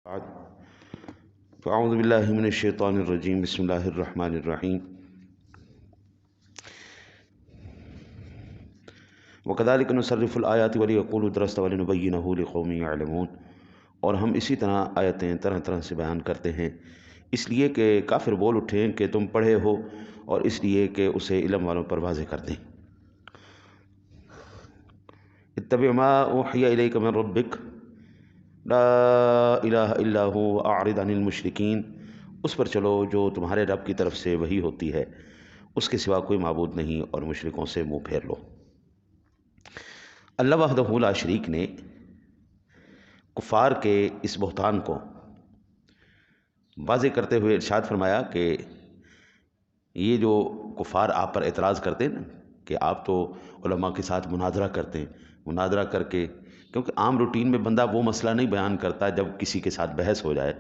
بعد فاعوذ باللہ من الشیطان الرجیم بسم اللہ الرحمن الرحیم وکذالک نصرف الآیات ولیقولوا درست ولنبینہ لقوم یعلمون، اور ہم اسی طرح آیتیں طرح طرح سے بیان کرتے ہیں اس لیے کہ کافر بول اٹھیں کہ تم پڑھے ہو، اور اس لیے کہ اسے علم والوں پر واضح کر دیں۔ اتبع ما اوحی الیک من ربک لا الہ الا ہو اعرض عن المشرکین، اس پر چلو جو تمہارے رب کی طرف سے وحی ہوتی ہے، اس کے سوا کوئی معبود نہیں، اور مشرکوں سے منہ پھیر لو۔ اللہ وحدہ لا شریک نے کفار کے اس بہتان کو واضح کرتے ہوئے ارشاد فرمایا کہ یہ جو کفار آپ پر اعتراض کرتے ہیں نا کہ آپ تو علماء کے ساتھ مناظرہ کرتے ہیں، مناظرہ کر کے، کیونکہ عام روٹین میں بندہ وہ مسئلہ نہیں بیان کرتا جب کسی کے ساتھ بحث ہو جائے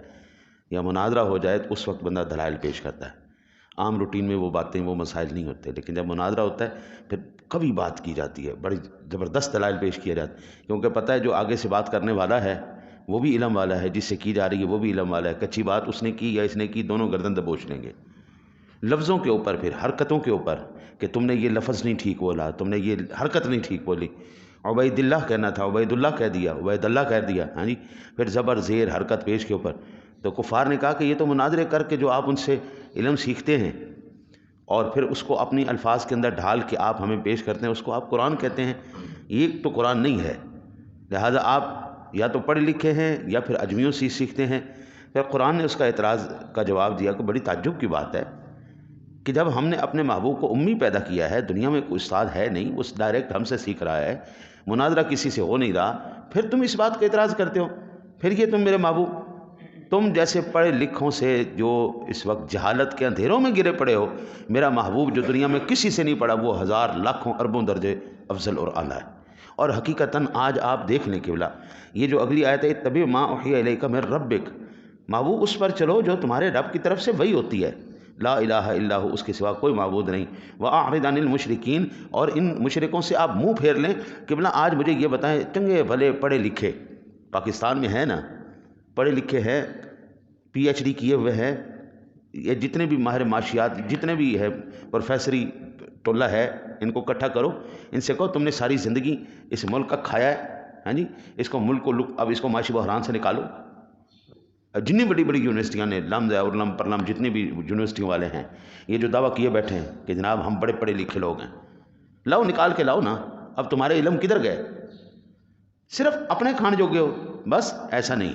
یا مناظرہ ہو جائے تو اس وقت بندہ دلائل پیش کرتا ہے۔ عام روٹین میں وہ باتیں، وہ مسائل نہیں ہوتے، لیکن جب مناظرہ ہوتا ہے پھر کبھی بات کی جاتی ہے، بڑی زبردست دلائل پیش کیا جاتا ہے، کیونکہ پتہ ہے جو آگے سے بات کرنے والا ہے وہ بھی علم والا ہے، جس سے کی جا رہی ہے وہ بھی علم والا ہے، کچی بات اس نے کی یا اس نے کی، دونوں گردن دبوچ لیں گے۔ لفظوں کے اوپر، پھر حرکتوں کے اوپر کہ تم نے یہ لفظ نہیں ٹھیک بولا، تم نے یہ حرکت نہیں ٹھیک بولی، عبید اللہ کہنا تھا عبید اللہ کہہ دیا، عبید اللہ کہہ دیا، ہاں جی، پھر زبر زیر حرکت پیش کے اوپر۔ تو کفار نے کہا کہ یہ تو مناظرے کر کے جو آپ ان سے علم سیکھتے ہیں اور پھر اس کو اپنی الفاظ کے اندر ڈھال کے آپ ہمیں پیش کرتے ہیں، اس کو آپ قرآن کہتے ہیں، یہ تو قرآن نہیں ہے، لہٰذا آپ یا تو پڑھے لکھے ہیں یا پھر اجمیوں سے سیکھتے ہیں۔ پھر قرآن نے اس کا اعتراض کا جواب دیا کہ بڑی تعجب کی بات ہے کہ جب ہم نے اپنے محبوب کو امی پیدا کیا ہے، دنیا میں کوئی استاد ہے نہیں، اس ڈائریکٹ ہم سے سیکھ رہا ہے، مناظرہ کسی سے ہو نہیں رہا، پھر تم اس بات کا اعتراض کرتے ہو، پھر یہ تم میرے محبوب، تم جیسے پڑھے لکھوں سے جو اس وقت جہالت کے اندھیروں میں گرے پڑے ہو، میرا محبوب جو دنیا میں کسی سے نہیں پڑھا وہ ہزار لاکھوں اربوں درجے افضل اور اعلیٰ ہے۔ اور حقیقتاً آج آپ دیکھ لیں کہ بلا یہ جو اگلی آیت ہے اتبع ما اوحی الیک من ربک، محبوب اس پر چلو جو تمہارے رب کی طرف سے وحی ہوتی ہے، لا الہ الا ہو، اس کے سوا کوئی معبود نہیں، واعرض عن المشرکین، اور ان مشرکوں سے آپ منہ پھیر لیں کہ بلا آج مجھے یہ بتائیں، چنگے بھلے پڑھے لکھے پاکستان میں ہیں نا، پڑھے لکھے ہیں، پی ایچ ڈی کیے ہوئے ہیں، یہ جتنے بھی ماہر معاشیات، جتنے بھی ہے پروفیسری ٹولہ ہے، ان کو اکٹھا کرو، ان سے کہو تم نے ساری زندگی اس ملک کا کھایا ہے، ہاں جی، اس کو ملک کو اب اس کو معاشی بحران سے نکالو۔ جتنی بڑی بڑی یونیورسٹیاں نے، لمز اور لم پر لم جتنے بھی یونیورسٹیوں والے ہیں، یہ جو دعویٰ کیے بیٹھے ہیں کہ جناب ہم بڑے پڑھے لکھے لوگ ہیں، لاؤ نکال کے لاؤ نا، اب تمہارے علم کدھر گئے؟ صرف اپنے کھان جوگے ہو، بس ایسا نہیں۔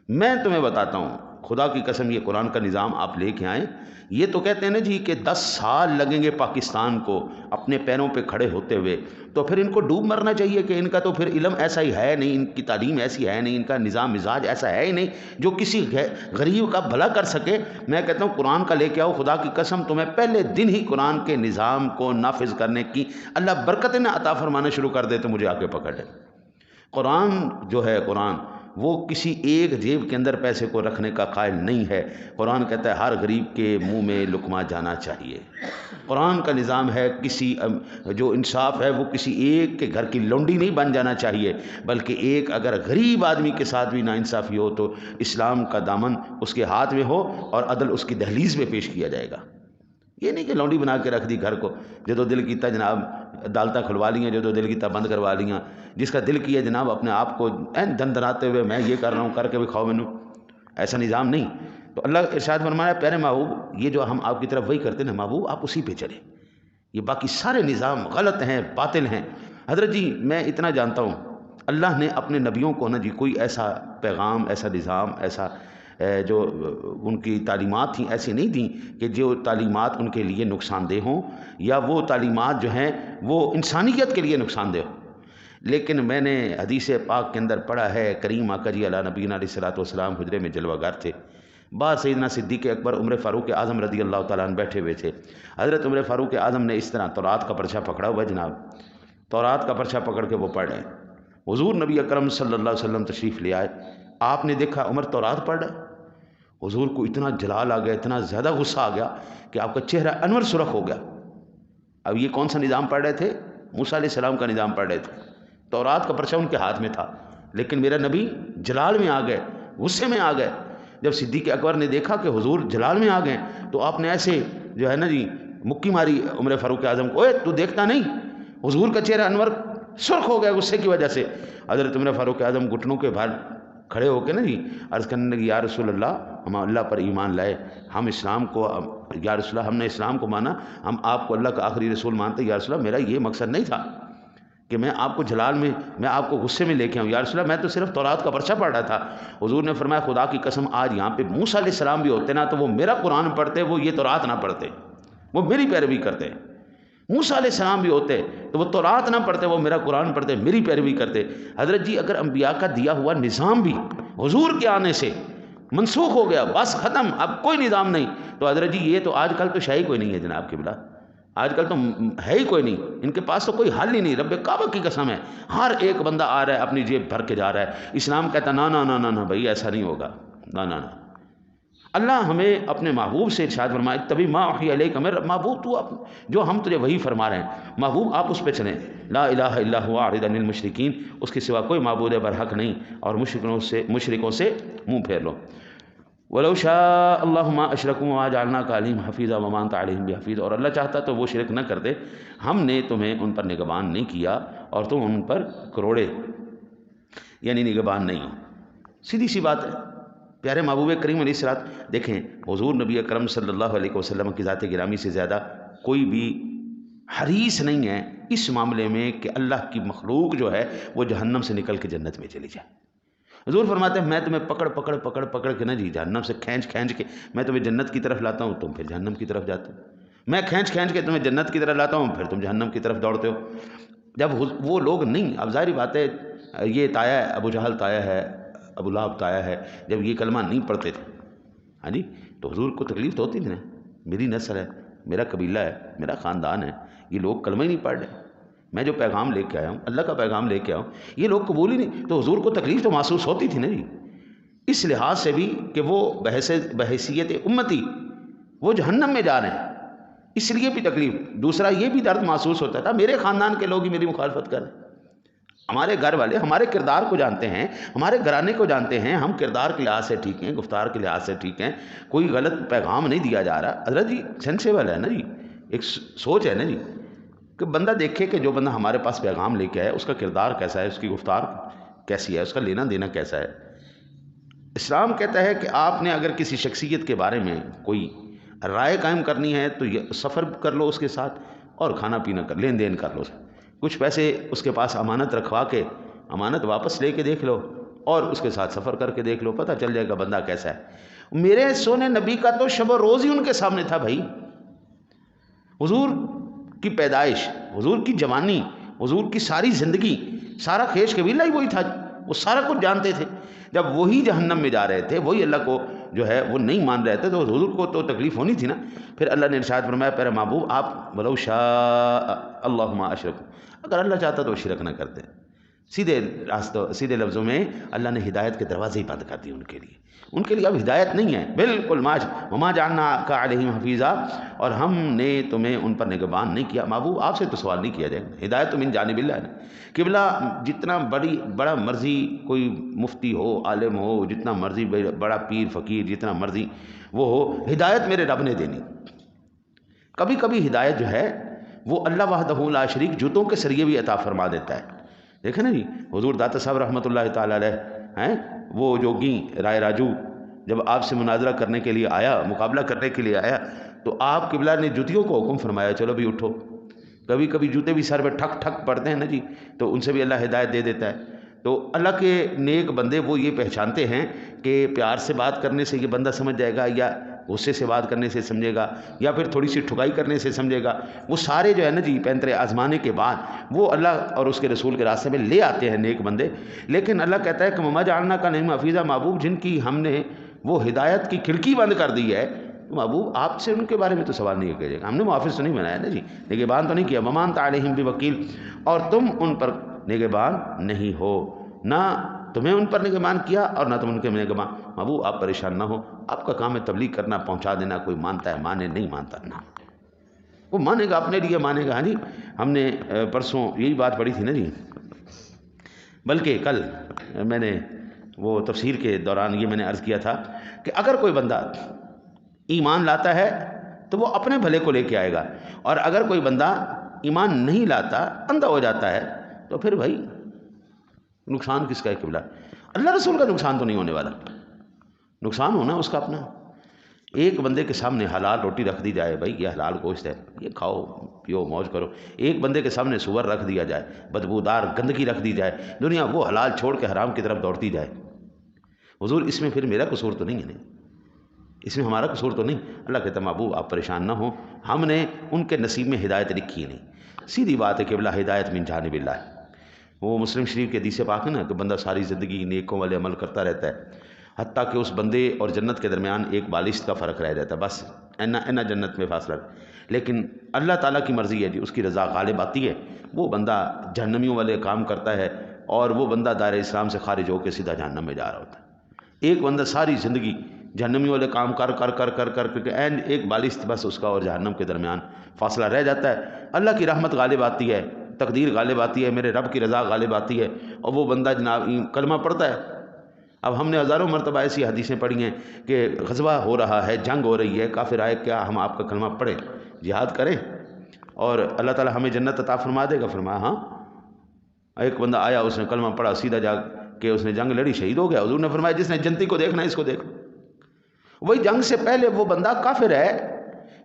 میں تمہیں بتاتا ہوں، خدا کی قسم، یہ قرآن کا نظام آپ لے کے آئیں، یہ تو کہتے ہیں نا جی کہ 10 سال لگیں گے پاکستان کو اپنے پیروں پہ کھڑے ہوتے ہوئے، تو پھر ان کو ڈوب مرنا چاہیے کہ ان کا تو پھر علم ایسا ہی ہے نہیں، ان کی تعلیم ایسی ہے نہیں، ان کا نظام مزاج ایسا ہے ہی نہیں جو کسی غریب کا بھلا کر سکے۔ میں کہتا ہوں قرآن کا لے کے آؤ، خدا کی قسم تمہیں پہلے دن ہی قرآن کے نظام کو نافذ کرنے کی اللہ برکتیں نہ عطا فرمانا شروع کر دے تو مجھے آ کے پکڑ لے۔ قرآن جو ہے، قرآن وہ کسی ایک جیب کے اندر پیسے کو رکھنے کا قائل نہیں ہے۔ قرآن کہتا ہے ہر غریب کے منہ میں لقمہ جانا چاہیے۔ قرآن کا نظام ہے کسی جو انصاف ہے وہ کسی ایک کے گھر کی لونڈی نہیں بن جانا چاہیے، بلکہ ایک اگر غریب آدمی کے ساتھ بھی ناانصافی ہو تو اسلام کا دامن اس کے ہاتھ میں ہو اور عدل اس کی دہلیز میں پیش کیا جائے گا۔ یہ نہیں کہ لونڈی بنا کے رکھ دی گھر کو، جو دل کیتا جناب عدالتیں کھلوا لیاں، جو دل کیتا بند کروا لیاں، جس کا دل کیا جناب اپنے آپ کو دن دناتے ہوئے میں یہ کر رہا ہوں، کر کے بھی کھاؤ مینوں، ایسا نظام نہیں۔ تو اللہ ارشاد فرمایا پیارے محبوب، یہ جو ہم آپ کی طرف وہی کرتے ہیں محبوب، آپ اسی پہ چلیں، یہ باقی سارے نظام غلط ہیں، باطل ہیں۔ حضرت جی میں اتنا جانتا ہوں، اللہ نے اپنے نبیوں کو نا جی کوئی ایسا پیغام، ایسا نظام، ایسا جو ان کی تعلیمات تھیں ایسی نہیں تھیں کہ جو تعلیمات ان کے لیے نقصان دہ ہوں، یا وہ تعلیمات جو ہیں وہ انسانیت کے لیے نقصان دہ ہوں۔ لیکن میں نے حدیث پاک کے اندر پڑھا ہے، کریم آقا جی علیہ نبینا علیہ الصلوۃ والسلام حجرے میں جلوہ گر تھے، بعد سیدنا صدیق اکبر عمر فاروق اعظم رضی اللہ تعالیٰ عنہ بیٹھے ہوئے تھے۔ حضرت عمر فاروق اعظم نے اس طرح تورات کا پرچہ پکڑا ہوا جناب، تورات کا پرچہ پکڑ کے وہ پڑھ رہے ہیں۔ حضور نبی اکرم صلی اللہ علیہ وسلم تشریف لے آئے، آپ نے دیکھا عمر تورات پڑھ رہے، حضور کو اتنا جلال آ گیا، اتنا زیادہ غصہ آ گیا کہ آپ کا چہرہ انور سرخ ہو گیا۔ اب یہ کون سا نظام پڑھ رہے تھے؟ موسیٰ علیہ السلام کا نظام پڑھ رہے تھے، تورات کا پرچہ ان کے ہاتھ میں تھا، لیکن میرا نبی جلال میں آ گئے، غصے میں آ گئے. جب صدیق اکبر نے دیکھا کہ حضور جلال میں آ گئے تو آپ نے ایسے جو ہے نا جی مکی ماری عمر فاروق اعظم کو، اے تو دیکھتا نہیں؟ حضور کا چہرہ انور سرخ ہو گیا غصے کی وجہ سے. حضرت عمر فاروق اعظم گھٹنوں کے بھر کھڑے ہو کے نا جی عرض کرنے لگے، یا رسول اللہ ہم اللہ پر ایمان لائے، ہم اسلام کو، یا رسول اللہ ہم نے اسلام کو مانا، ہم آپ کو اللہ کا آخری رسول مانتے. یا رسول اللہ میرا یہ مقصد نہیں تھا کہ میں آپ کو جلال میں، میں آپ کو غصے میں لے کے آؤں. یا رسول اللہ میں تو صرف تورات کا پرچہ پڑھ رہا تھا. حضور نے فرمایا خدا کی قسم آج یہاں پہ موسیٰ علیہ السلام بھی ہوتے نا تو وہ میرا قرآن پڑھتے، وہ یہ تورات نہ پڑھتے، وہ میری پیروی کرتے. موسیٰ علیہ السلام بھی ہوتے تو وہ تورات نہ پڑھتے، وہ میرا قرآن پڑھتے، میری پیروی کرتے. حضرت جی اگر انبیاء کا دیا ہوا نظام بھی حضور کے آنے سے منسوخ ہو گیا، بس ختم، اب کوئی نظام نہیں، تو حضرت جی یہ تو آج کل تو شاہی کوئی نہیں ہے جناب کے بلا، آج کل تو ہے ہی کوئی نہیں، ان کے پاس تو کوئی حل ہی نہیں. رب کعبہ کی قسم ہے ہر ایک بندہ آ رہا ہے اپنی جیب بھر کے جا رہا ہے. اسلام کہتا نا نا نا نا نا بھائی ایسا نہیں ہوگا، نا نا نا. اللہ ہمیں اپنے محبوب سے ارشاد فرمائے تبھی ما اوحی الیک، میرے محبوب تو جو ہم تجھے وہی فرما رہے ہیں محبوب آپ اس پہ چلیں. لا الہ الا هو اعرض عن المشرکین، اس کے سوا کوئی معبود برحق نہیں، اور مشرکوں سے منہ پھیر لو. وَلَوْ شَاءَ اللَّهُ مَا أَشْرَكُوا وَمَا جَعَلْنَاكَ عَلَيْهِمْ حَفِيظًا وَمَا أَنْتَ عَلَيْهِمْ بِحَفِيظ، اور اللہ چاہتا تو وہ شرک نہ کرتے، ہم نے تمہیں ان پر نگہبان نہیں کیا اور تم ان پر کروڑے یعنی نگہبان نہیں ہو. سیدھی سی بات ہے. پیارے محبوب کریم علیہ الصلوۃ، دیکھیں حضور نبی اکرم صلی اللہ علیہ وسلم کی ذات گرامی سے زیادہ کوئی بھی حریص نہیں ہے اس معاملے میں کہ اللہ کی مخلوق جو ہے وہ جہنم سے نکل کے جنت میں چلی جائے. حضور فرماتے ہیں میں تمہیں پکڑ کے نا جی جہنم سے کھینچ کے میں تمہیں جنت کی طرف لاتا ہوں، تم پھر جہنم کی طرف جاتے ہو. میں کھینچ کے تمہیں جنت کی طرف لاتا ہوں، پھر تم جہنم کی طرف دوڑتے ہو. جب وہ لوگ نہیں، اب ظاہری بات ہے یہ تایا ہے، ابو جہل تایا ہے، ابو لہب تایا ہے، جب یہ کلمہ نہیں پڑھتے تھے ہاں جی تو حضور کو تکلیف تو ہوتی تھی نا، میری نسل ہے، میرا قبیلہ ہے، میرا خاندان ہے، یہ لوگ کلمہ ہی نہیں پڑھ رہے، میں جو پیغام لے کے آیا ہوں اللہ کا پیغام لے کے آیا ہوں یہ لوگ قبول ہی نہیں، تو حضور کو تکلیف تو محسوس ہوتی تھی نا جی. اس لحاظ سے بھی کہ وہ بحیثیت امتی وہ جہنم میں جا رہے ہیں، اس لیے بھی تکلیف. دوسرا یہ بھی درد محسوس ہوتا تھا میرے خاندان کے لوگ ہی میری مخالفت کر رہے ہیں، ہمارے گھر والے ہمارے کردار کو جانتے ہیں، ہمارے گھرانے کو جانتے ہیں، ہم کردار کے لحاظ سے ٹھیک ہیں، گفتار کے لحاظ سے ٹھیک ہیں، کوئی غلط پیغام نہیں دیا جا رہا. حضرت جی سینسیبل ہے نا جی، ایک سوچ ہے نا جی کہ بندہ دیکھے کہ جو بندہ ہمارے پاس پیغام لے کے آئے اس کا کردار کیسا ہے، اس کی گفتار کیسی ہے، اس کا لینا دینا کیسا ہے. اسلام کہتا ہے کہ آپ نے اگر کسی شخصیت کے بارے میں کوئی رائے قائم کرنی ہے تو یہ سفر کر لو اس کے ساتھ اور کھانا پینا کر لین دین کر لو، کچھ پیسے اس کے پاس امانت رکھوا کے امانت واپس لے کے دیکھ لو اور اس کے ساتھ سفر کر کے دیکھ لو، پتہ چل جائے گا بندہ کیسا ہے. میرے سونے نبی کا تو شب و روز ہی ان کے سامنے تھا بھائی. حضور کی پیدائش، حضور کی جوانی، حضور کی ساری زندگی، سارا خیش قبیلہ ہی وہی تھا، وہ سارا کچھ جانتے تھے. جب وہی جہنم میں جا رہے تھے، وہی اللہ کو جو ہے وہ نہیں مان رہے تھے تو حضور کو تو تکلیف ہونی تھی نا. پھر اللہ نے ارشاد فرمایا پیارے محبوب آپ ولو شاء اللہ ما اشرکوا، اگر اللہ چاہتا تو شرک نہ کرتے. سیدھے لفظوں میں اللہ نے ہدایت کے دروازے ہی بند کر دیے ان کے لیے اب ہدایت نہیں ہے بالکل. وما جعلناک علیہم حفیظا، اور ہم نے تمہیں ان پر نگہبان نہیں کیا. محبوب آپ سے تو سوال نہیں کیا جائے گا، ہدایت تو من جانب اللہ ہے نا. قبلہ جتنا بڑا مرضی کوئی مفتی ہو، عالم ہو، جتنا مرضی بڑا پیر فقیر جتنا مرضی وہ ہو، ہدایت میرے رب نے دینی. کبھی کبھی ہدایت جو ہے وہ اللہ وحدہ لا شریک جوتوں کے ذریعے بھی عطا فرما دیتا ہے. دیکھیں نا جی حضور داتا صاحب رحمۃ اللہ تعالیٰ علیہ ہیں، وہ جوگی رائے راجو جب آپ سے مناظرہ کرنے کے لیے آیا، مقابلہ کرنے کے لیے آیا، تو آپ قبلہ نے جوتیوں کو حکم فرمایا چلو بھی اٹھو. کبھی کبھی جوتے بھی سر پہ ٹھک ٹھک پڑتے ہیں نا جی، تو ان سے بھی اللہ ہدایت دے دیتا ہے. تو اللہ کے نیک بندے وہ یہ پہچانتے ہیں کہ پیار سے بات کرنے سے یہ بندہ سمجھ جائے گا، یا غصے سے بات کرنے سے سمجھے گا، یا پھر تھوڑی سی ٹھکائی کرنے سے سمجھے گا. وہ سارے جو ہے نا جی پینترے آزمانے کے بعد وہ اللہ اور اس کے رسول کے راستے میں لے آتے ہیں نیک بندے. لیکن اللہ کہتا ہے کہ وما جعلناک علیہم حفیظا، محبوب جن کی ہم نے وہ ہدایت کی کھڑکی بند کر دی ہے، محبوب آپ سے ان کے بارے میں تو سوال نہیں کیا جائے گا. ہم نے محافظ تو نہیں بنایا نا جی، نگہبان تو نہیں کیا. وما انت علیہم بوکیل، اور تم ان پر نگہبان نہیں ہو، نہ تمہیں ان پر نگہبان کیا اور نہ تم ان کے نگہبان. محبوب آپ پریشان نہ ہو، آپ کا کام ہے تبلیغ کرنا، پہنچا دینا. کوئی مانتا ہے مانے، نہیں مانتا نہ، وہ مانے گا اپنے لیے مانے گا. ہاں جی ہم نے پرسوں یہی بات پڑھی تھی نا جی، بلکہ کل میں نے وہ تفسیر کے دوران یہ میں نے عرض کیا تھا کہ اگر کوئی بندہ ایمان لاتا ہے تو وہ اپنے بھلے کو لے کے آئے گا، اور اگر کوئی بندہ ایمان نہیں لاتا، اندھا ہو جاتا ہے، تو پھر بھائی نقصان کس کا ہے قبلہ؟ اللہ رسول کا نقصان تو نہیں ہونے والا، نقصان ہونا اس کا اپنا۔ ایک بندے کے سامنے حلال روٹی رکھ دی جائے، بھائی یہ حلال گوشت ہے، یہ کھاؤ پیو موج کرو، ایک بندے کے سامنے سور رکھ دیا جائے، بدبودار گندگی رکھ دی جائے، دنیا وہ حلال چھوڑ کے حرام کی طرف دوڑتی جائے، حضور اس میں پھر میرا قصور تو نہیں ہے، نہیں اس میں ہمارا قصور تو نہیں۔ اللہ کہتا محبوب آپ پریشان نہ ہوں، ہم نے ان کے نصیب میں ہدایت لکھی نہیں، سیدھی بات ہے کہ قبلہ ہدایت من جانب اللہ ہے۔ وہ مسلم شریف کے حدیث پاک ہے نا کہ بندہ ساری زندگی نیکوں والے عمل کرتا رہتا ہے، حتیٰ کہ اس بندے اور جنت کے درمیان ایک بالشت کا فرق رہ جاتا ہے، بس اینا جنت میں فاصلہ، لیکن اللہ تعالیٰ کی مرضی ہے جی، اس کی رضا غالب آتی ہے، وہ بندہ جہنمیوں والے کام کرتا ہے اور وہ بندہ دائرہ اسلام سے خارج ہو کے سیدھا جہنم میں جا رہا ہوتا ہے۔ ایک بندہ ساری زندگی جہنمیوں والے کام کر کر کر کر کر کے این ایک بالشت بس اس کا اور جہنم کے درمیان فاصلہ رہ جاتا ہے، اللہ کی رحمت غالب آتی ہے، تقدیر غالب آتی ہے، میرے رب کی رضا غالب آتی ہے، اور وہ بندہ جناب کلمہ پڑھتا ہے۔ اب ہم نے ہزاروں مرتبہ ایسی حدیثیں پڑھی ہیں کہ غزوہ ہو رہا ہے، جنگ ہو رہی ہے، کافر آئے کیا ہم آپ کا کلمہ پڑھیں، جہاد کریں اور اللہ تعالیٰ ہمیں جنت عطا فرما دے گا؟ فرمایا ہاں۔ ایک بندہ آیا، اس نے کلمہ پڑھا، سیدھا جا کے اس نے جنگ لڑی، شہید ہو گیا۔ حضور نے فرمایا جس نے جنتی کو دیکھنا ہے اس کو دیکھ۔ وہی جنگ سے پہلے وہ بندہ کافر ہے،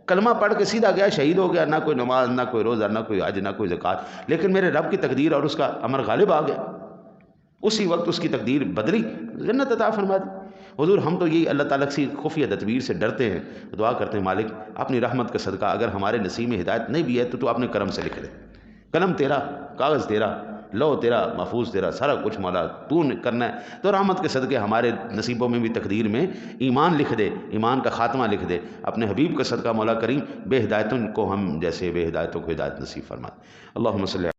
کلمہ پڑھ کے سیدھا گیا، شہید ہو گیا، نہ کوئی نماز، نہ کوئی روزہ، نہ کوئی حج، نہ کوئی زکوٰۃ، لیکن میرے رب کی تقدیر اور اس کا امر غالب آ گیا، اسی وقت اس کی تقدیر بدلی، جنت عطا فرما دی۔ حضور ہم تو یہی اللہ تعالیٰ کی خفیہ تدبیر سے ڈرتے ہیں، دعا کرتے ہیں مالک اپنی رحمت کا صدقہ اگر ہمارے نصیب میں ہدایت نہیں بھی ہے تو اپنے کرم سے لکھ دے، قلم تیرا، کاغذ تیرا، لو تیرا، محفوظ تیرا، سارا کچھ مولا تو نے کرنا ہے، تو رحمت کے صدقے ہمارے نصیبوں میں بھی تقدیر میں ایمان لکھ دے، ایمان کا خاتمہ لکھ دے، اپنے حبیب کا صدقہ مولا کریم بے ہدایتوں کو ہم جیسے بے ہدایتوں کو ہدایت نصیب فرما۔ اللہم صلی